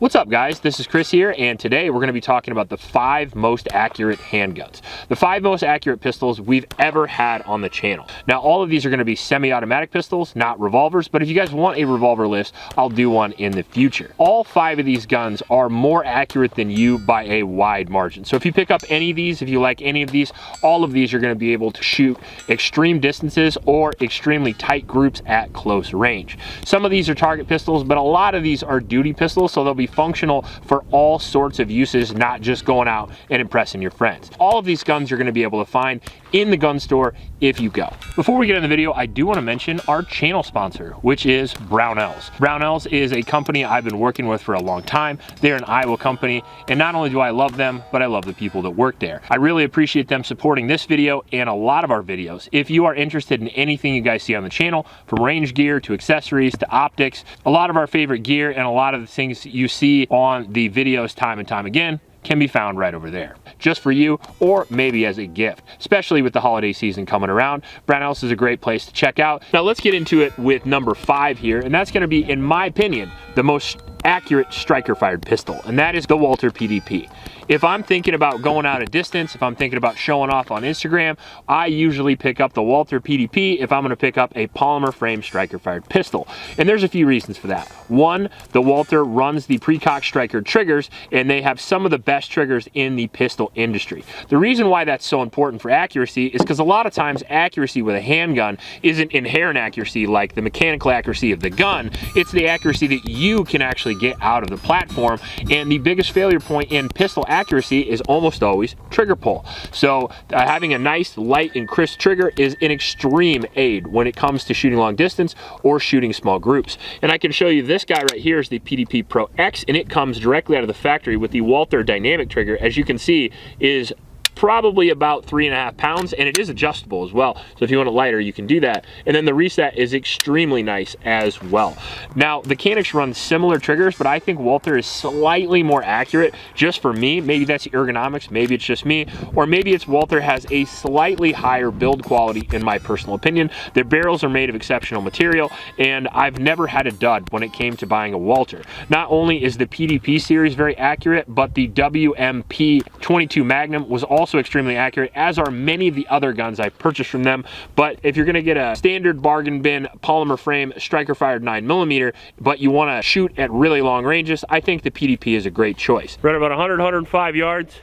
What's up guys, this is Chris here, and today we're going to be talking about the 5 most accurate handguns. The 5 most accurate pistols we've ever had on the channel. Now all of these are going to be semi-automatic pistols, not revolvers, but if you guys want a revolver list, I'll do one in the future. All 5 of these guns are more accurate than you by a wide margin. So if you pick up any of these, if you like any of these, all of these are going to be able to shoot extreme distances or extremely tight groups at close range. Some of these are target pistols, but a lot of these are duty pistols, so they'll be functional for all sorts of uses, not just going out and impressing your friends. All of these guns you're going to be able to find in the gun store if you go. Before we get in the video, I do want to mention our channel sponsor, which is Brownells. Brownells is a company I've been working with for a long time. They're an Iowa company, and not only do I love them, but I love the people that work there. I really appreciate them supporting this video and a lot of our videos. If you are interested in anything you guys see on the channel, from range gear to accessories to optics, a lot of our favorite gear and a lot of the things you see on the videos time and time again can be found right over there, just for you or maybe as a gift. Especially with the holiday season coming around, Brownells is a great place to check out. Now let's get into it with number 5 here, and that's going to be, in my opinion, the most accurate striker fired pistol, and that is the Walther PDP. If I'm thinking about going out a distance, if I'm thinking about showing off on Instagram, I usually pick up the Walther PDP if I'm going to pick up a polymer frame striker fired pistol. And there's a few reasons for that. One, the Walther runs the pre-cocked striker triggers, and they have some of the best triggers in the pistol industry. The reason why that's so important for accuracy is because a lot of times accuracy with a handgun isn't inherent accuracy like the mechanical accuracy of the gun. It's the accuracy that you can actually get out of the platform, and the biggest failure point in pistol accuracy is almost always trigger pull. So having a nice light and crisp trigger is an extreme aid when it comes to shooting long distance or shooting small groups. And I can show you this guy right here is the PDP Pro X, and it comes directly out of the factory with the Walther dynamic trigger. As you can see, is probably about 3.5 pounds, and it is adjustable as well, so if you want it lighter you can do that. And then the reset is extremely nice as well. Now the Canucks run similar triggers, but I think Walther is slightly more accurate, just for me. Maybe that's ergonomics, maybe it's just me, or maybe it's Walther has a slightly higher build quality in my personal opinion. Their barrels are made of exceptional material, and I've never had a dud when it came to buying a Walther. Not only is the PDP series very accurate, but the WMP 22 Magnum was also extremely accurate, as are many of the other guns I've purchased from them. But if you're going to get a standard bargain bin polymer frame striker fired 9mm, but you want to shoot at really long ranges, I think the PDP is a great choice. Run about 105 yards,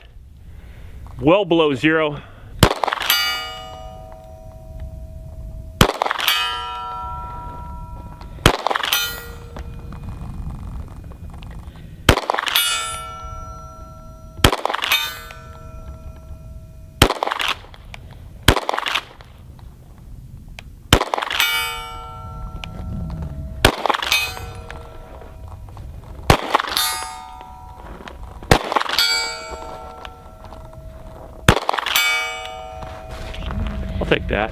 well below zero. I'll take that.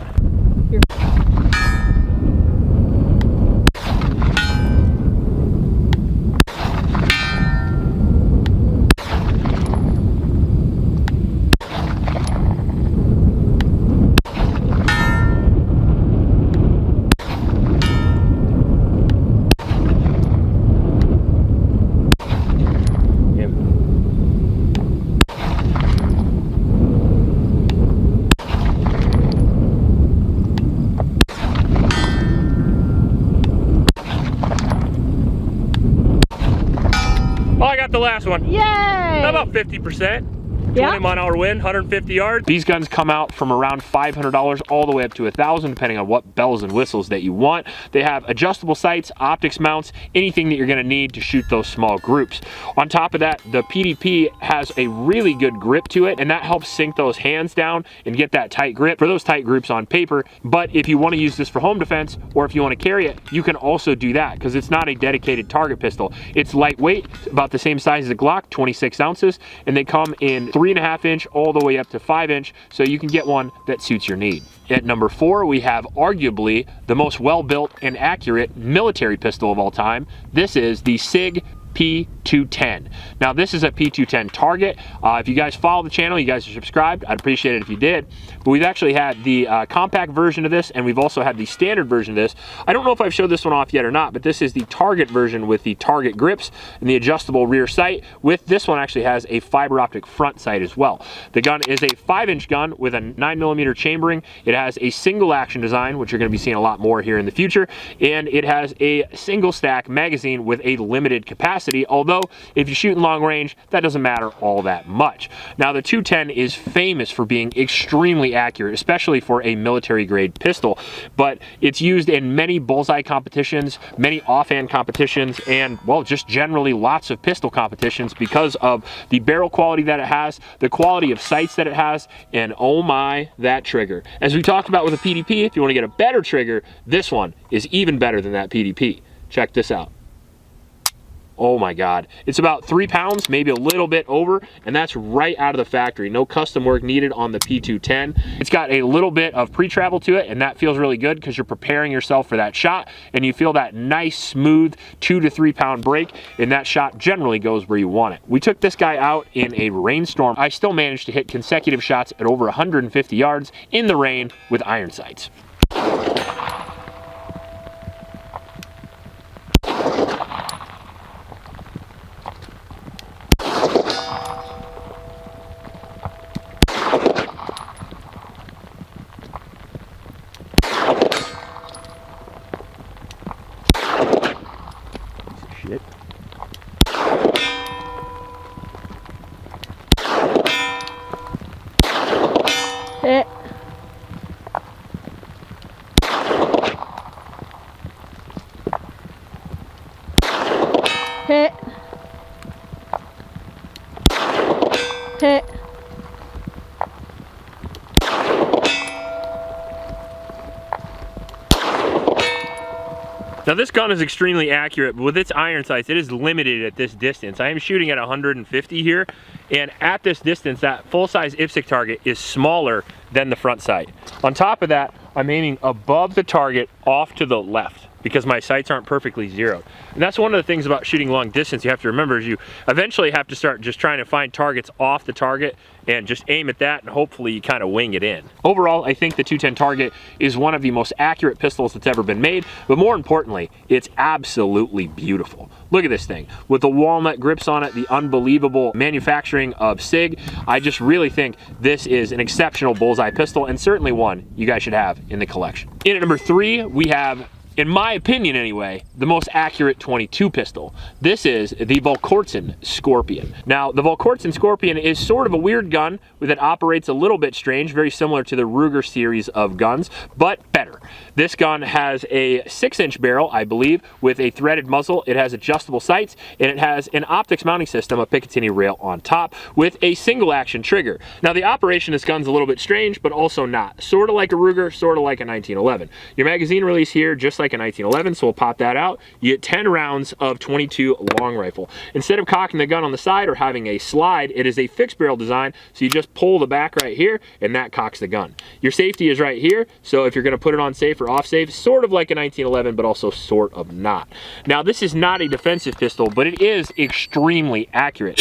Oh, I got the last one. Yay! About 50%. 20 Yeah. mile an hour wind, 150 yards. These guns come out from around $500 all the way up to $1,000, depending on what bells and whistles that you want. They have adjustable sights, optics mounts, anything that you're gonna need to shoot those small groups. On top of that, the PDP has a really good grip to it, and that helps sink those hands down and get that tight grip for those tight groups on paper. But if you wanna use this for home defense, or if you wanna carry it, you can also do that, because it's not a dedicated target pistol. It's lightweight, about the same size as a Glock, 26 ounces, and they come in 3.5 inch all the way up to 5 inch, so you can get one that suits your need. At number 4, we have arguably the most well-built and accurate military pistol of all time. This is the SIG P210. Now this is a P210 target. If you guys follow the channel, you guys are subscribed, I'd appreciate it if you did. But we've actually had the compact version of this, and we've also had the standard version of this. I don't know if I've showed this one off yet or not, but this is the target version with the target grips and the adjustable rear sight. With this one actually has a fiber optic front sight as well. The gun is a 5-inch gun with a 9mm chambering. It has a single action design, which you're going to be seeing a lot more here in the future, and it has a single stack magazine with a limited capacity, although if you're shooting long range, that doesn't matter all that much. Now the 210 is famous for being extremely accurate, especially for a military grade pistol, but it's used in many bullseye competitions, many offhand competitions, and well, just generally lots of pistol competitions because of the barrel quality that it has, the quality of sights that it has, and oh my, that trigger. As we talked about with a PDP, if you want to get a better trigger, this one is even better than that PDP. Check this out. Oh my God. It's about 3 pounds, maybe a little bit over, and that's right out of the factory. No custom work needed on the P210. It's got a little bit of pre-travel to it, and that feels really good because you're preparing yourself for that shot, and you feel that nice, smooth 2 to 3 pound break, and that shot generally goes where you want it. We took this guy out in a rainstorm. I still managed to hit consecutive shots at over 150 yards in the rain with iron sights. Shit. Hit. Hit. Hit. Now this gun is extremely accurate, but with its iron sights, it is limited at this distance. I am shooting at 150 here, and at this distance, that full-size IPSC target is smaller than the front sight. On top of that, I'm aiming above the target off to the left because my sights aren't perfectly zeroed. And that's one of the things about shooting long distance you have to remember is you eventually have to start just trying to find targets off the target and just aim at that, and hopefully you kind of wing it in. Overall, I think the 210 target is one of the most accurate pistols that's ever been made, but more importantly, it's absolutely beautiful. Look at this thing. With the walnut grips on it, the unbelievable manufacturing of SIG, I just really think this is an exceptional bullseye pistol, and certainly one you guys should have in the collection. In at number 3, we have, in my opinion anyway, the most accurate 22 pistol. This is the Volkortsen Scorpion. Now, the Volkortsen Scorpion is sort of a weird gun that operates a little bit strange, very similar to the Ruger series of guns, but better. This gun has a 6-inch barrel, I believe, with a threaded muzzle. It has adjustable sights, and it has an optics mounting system, a Picatinny rail on top, with a single action trigger. Now, the operation of this gun's a little bit strange, but also not. Sort of like a Ruger, sort of like a 1911. Your magazine release here, just like a 1911, so we'll pop that out. You get 10 rounds of 22 long rifle. Instead of cocking the gun on the side or having a slide, it is a fixed barrel design, so you just pull the back right here, and that cocks the gun. Your safety is right here, so if you're going to put it on safe or off safe, sort of like a 1911, but also sort of not. Now, this is not a defensive pistol, but it is extremely accurate.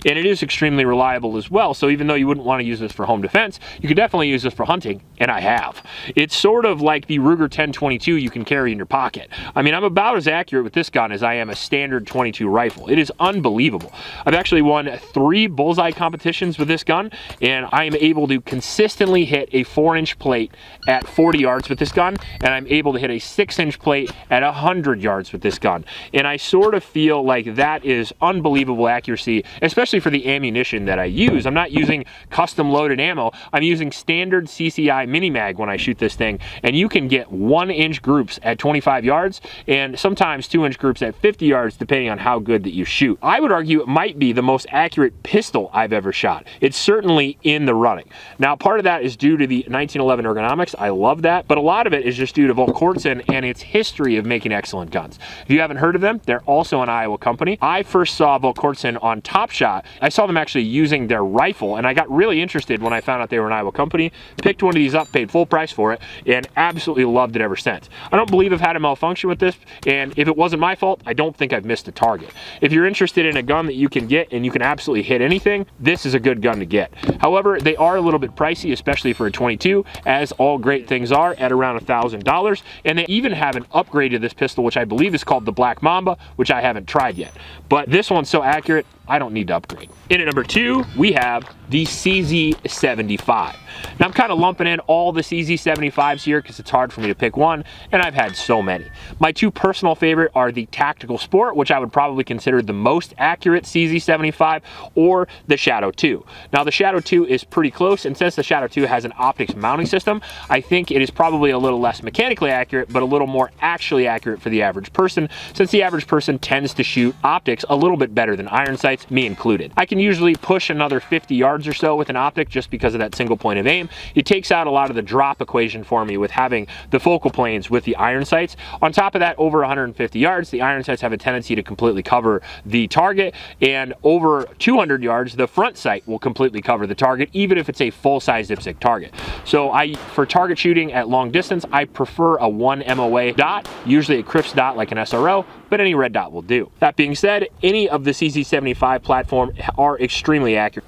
And it is extremely reliable as well, so even though you wouldn't want to use this for home defense, you could definitely use this for hunting, and I have. It's sort of like the Ruger 1022 you can carry in your pocket. I mean, I'm about as accurate with this gun as I am a standard 22 rifle. It is unbelievable. I've actually won 3 bullseye competitions with this gun, and I am able to consistently hit a 4-inch plate at 40 yards with this gun, and I'm able to hit a 6-inch plate at 100 yards with this gun. And I sort of feel like that is unbelievable accuracy, especially for the ammunition that I use. I'm not using custom loaded ammo. I'm using standard CCI mini mag when I shoot this thing, and you can get 1-inch groups at 25 yards and sometimes 2-inch groups at 50 yards depending on how good that you shoot. I would argue it might be the most accurate pistol I've ever shot. It's certainly in the running. Now, part of that is due to the 1911 ergonomics. I love that, but a lot of it is just due to Volkortsen and its history of making excellent guns. If you haven't heard of them, they're also an Iowa company. I first saw Volkortsen on Top Shot I saw them actually using their rifle, and I got really interested when I found out they were an Iowa company, picked one of these up, paid full price for it, and absolutely loved it ever since. I don't believe I've had a malfunction with this, and if it wasn't my fault, I don't think I've missed a target. If you're interested in a gun that you can get and you can absolutely hit anything, this is a good gun to get. However, they are a little bit pricey, especially for a 22, as all great things are, at around $1,000. And they even have an upgrade to this pistol, which I believe is called the Black Mamba, which I haven't tried yet. But this one's so accurate, I don't need to upgrade. In at number 2, we have the CZ75. Now I'm kind of lumping in all the CZ75s here because it's hard for me to pick one, and I've had so many. My 2 personal favorite are the Tactical Sport, which I would probably consider the most accurate CZ75, or the Shadow 2. Now the Shadow 2 is pretty close, and since the Shadow 2 has an optics mounting system, I think it is probably a little less mechanically accurate, but a little more actually accurate for the average person, since the average person tends to shoot optics a little bit better than iron sights, me included. I can usually push another 50 yards or so with an optic just because of that single point of aim. It takes out a lot of the drop equation for me with having the focal planes with the iron sights. On top of that, over 150 yards, the iron sights have a tendency to completely cover the target, and over 200 yards, the front sight will completely cover the target, even if it's a full-size dipstick target. So for target shooting at long distance, I prefer a 1 MOA dot, usually a crisp dot like an SRO, but any red dot will do. That being said, any of the CZ75 platform are extremely accurate.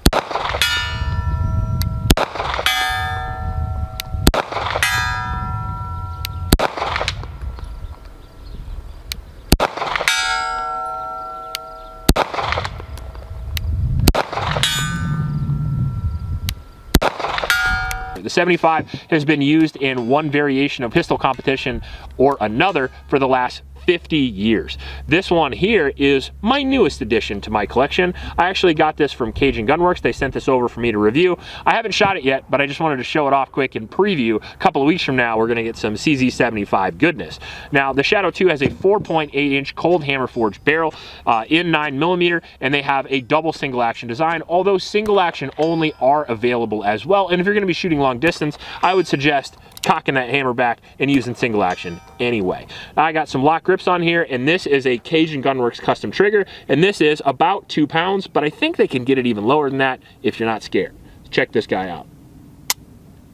The 75 has been used in one variation of pistol competition or another for the last 50 years. This one here is my newest addition to my collection. I actually got this from Cajun Gunworks. They sent this over for me to review. I haven't shot it yet, but I just wanted to show it off quick and preview. A couple of weeks from now, we're going to get some CZ75 goodness. Now, the Shadow 2 has a 4.8-inch cold hammer forged barrel in 9mm, and they have a double single action design, although single action only are available as well. And if you're going to be shooting long distance, I would suggest cocking that hammer back and using single action anyway. I got some lock grips on here, and this is a Cajun Gunworks custom trigger, and this is about 2 pounds, but I think they can get it even lower than that if you're not scared. Check this guy out.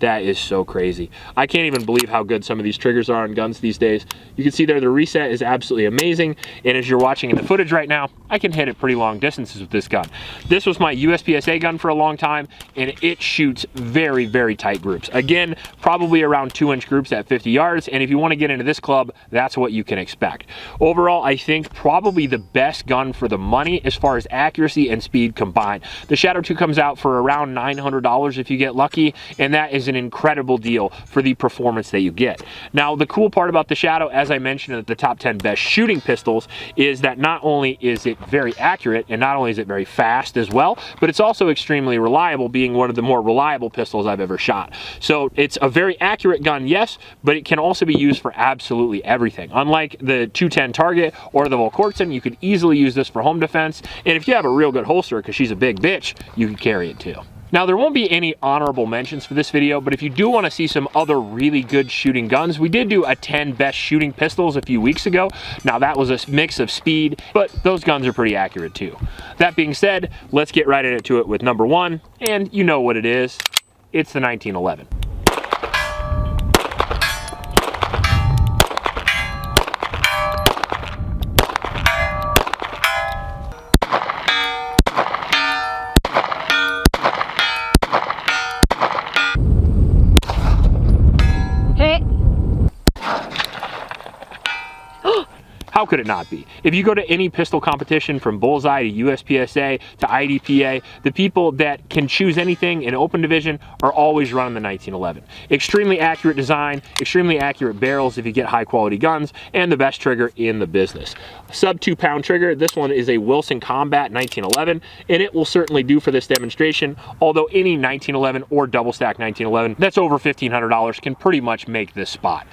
That is so crazy. I can't even believe how good some of these triggers are on guns these days. You can see there the reset is absolutely amazing, and as you're watching in the footage right now, I can hit it pretty long distances with this gun. This was my USPSA gun for a long time, and it shoots very, very tight groups. Again, probably around 2-inch groups at 50 yards, and if you want to get into this club, that's what you can expect. Overall, I think probably the best gun for the money as far as accuracy and speed combined. The Shadow 2 comes out for around $900 if you get lucky, and that is an incredible deal for the performance that you get. Now, the cool part about the Shadow, as I mentioned at the top 10 best shooting pistols, is that not only is it very accurate, and not only is it very fast as well, but it's also extremely reliable, being one of the more reliable pistols I've ever shot. So it's a very accurate gun, yes, but it can also be used for absolutely everything. Unlike the 210 Target or the Volquartsen, you could easily use this for home defense, and if you have a real good holster, because she's a big bitch, you can carry it too. Now, there won't be any honorable mentions for this video, but if you do want to see some other really good shooting guns, we did do a 10 best shooting pistols a few weeks ago. Now, that was a mix of speed, but those guns are pretty accurate too. That being said, let's get right into it with number 1, and you know what it is. It's the 1911. How could it not be? If you go to any pistol competition from Bullseye to USPSA to IDPA, the people that can choose anything in open division are always running the 1911. Extremely accurate design, extremely accurate barrels if you get high quality guns, and the best trigger in the business. Sub 2 pound trigger, this one is a Wilson Combat 1911, and it will certainly do for this demonstration, although any 1911 or double stack 1911 that's over $1,500 can pretty much make this spot.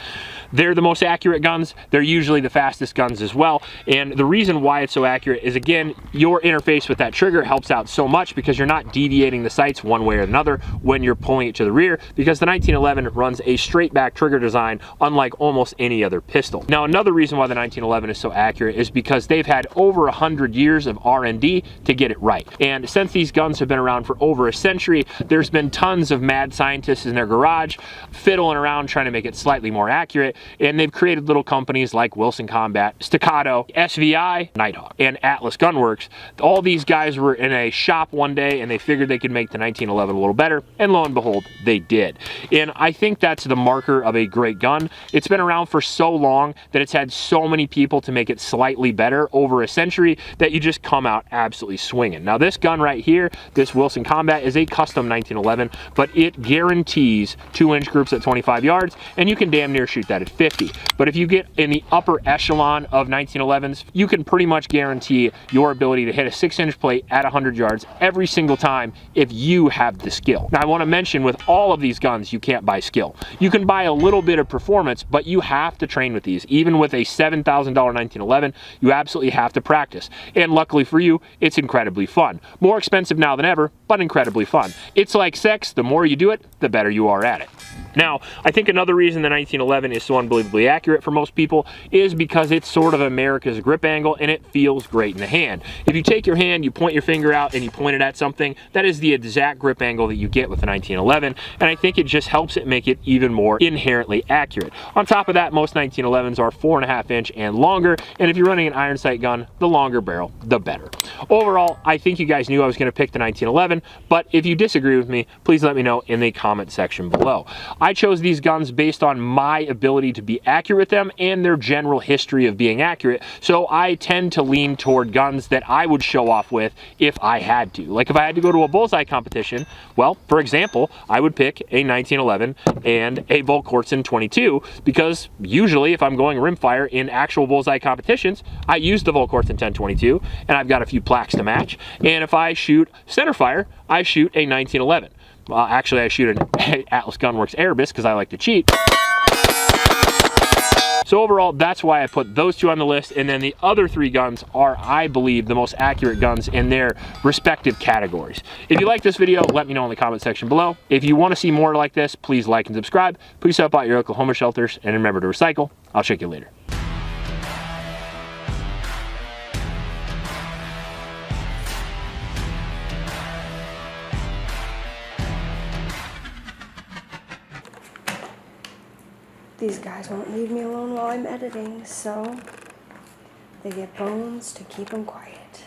They're the most accurate guns, they're usually the fastest guns guns as well. And the reason why it's so accurate is, again, your interface with that trigger helps out so much because you're not deviating the sights one way or another when you're pulling it to the rear, because the 1911 runs a straight back trigger design unlike almost any other pistol. Now, another reason why the 1911 is so accurate is because they've had over 100 years of R&D to get it right. And since these guns have been around for over a century, there's been tons of mad scientists in their garage fiddling around trying to make it slightly more accurate, and they've created little companies like Wilson Combat, Staccato, SVI, Nighthawk, and Atlas Gunworks. All these guys were in a shop one day and they figured they could make the 1911 a little better, and lo and behold, they did. And I think that's the marker of a great gun. It's been around for so long that it's had so many people to make it slightly better over a century that you just come out absolutely swinging. Now, this gun right here, this Wilson Combat, is a custom 1911, but it guarantees 2-inch groups at 25 yards, and you can damn near shoot that at 50. But if you get in the upper echelon of 1911s, you can pretty much guarantee your ability to hit a 6-inch plate at 100 yards every single time if you have the skill. Now, I want to mention, with all of these guns, you can't buy skill. You can buy a little bit of performance, but you have to train with these. Even with a $7,000 1911, you absolutely have to practice. And luckily for you, it's incredibly fun. More expensive now than ever, but incredibly fun. It's like sex. The more you do it, the better you are at it. Now, I think another reason the 1911 is so unbelievably accurate for most people is because it's sort of America's grip angle and it feels great in the hand. If you take your hand, you point your finger out and you point it at something, that is the exact grip angle that you get with the 1911, and I think it just helps it make it even more inherently accurate. On top of that, most 1911s are 4.5-inch and longer, and if you're running an iron sight gun, the longer barrel, the better. Overall, I think you guys knew I was going to pick the 1911, but if you disagree with me, please let me know in the comment section below. I chose these guns based on my ability to be accurate with them and their general history of being accurate, so I tend to lean toward guns that I would show off with if I had to. Like if I had to go to a bullseye competition, well, for example, I would pick a 1911 and a Volk-Kortzen 22, because usually if I'm going rimfire in actual bullseye competitions, I use the Volk-Kortzen 1022 and I've got a few plaques to match, and if I shoot centerfire, I shoot a 1911. Well, actually, I shoot an Atlas Gunworks Airbus because I like to cheat. So overall, that's why I put those two on the list, and then the other 3 guns are, I believe, the most accurate guns in their respective categories. If you like this video, let me know in the comment section below. If you want to see more like this, please like and subscribe. Please help out your Oklahoma shelters, and remember to recycle. I'll check you later. These guys won't leave me alone while I'm editing, so they get bones to keep them quiet.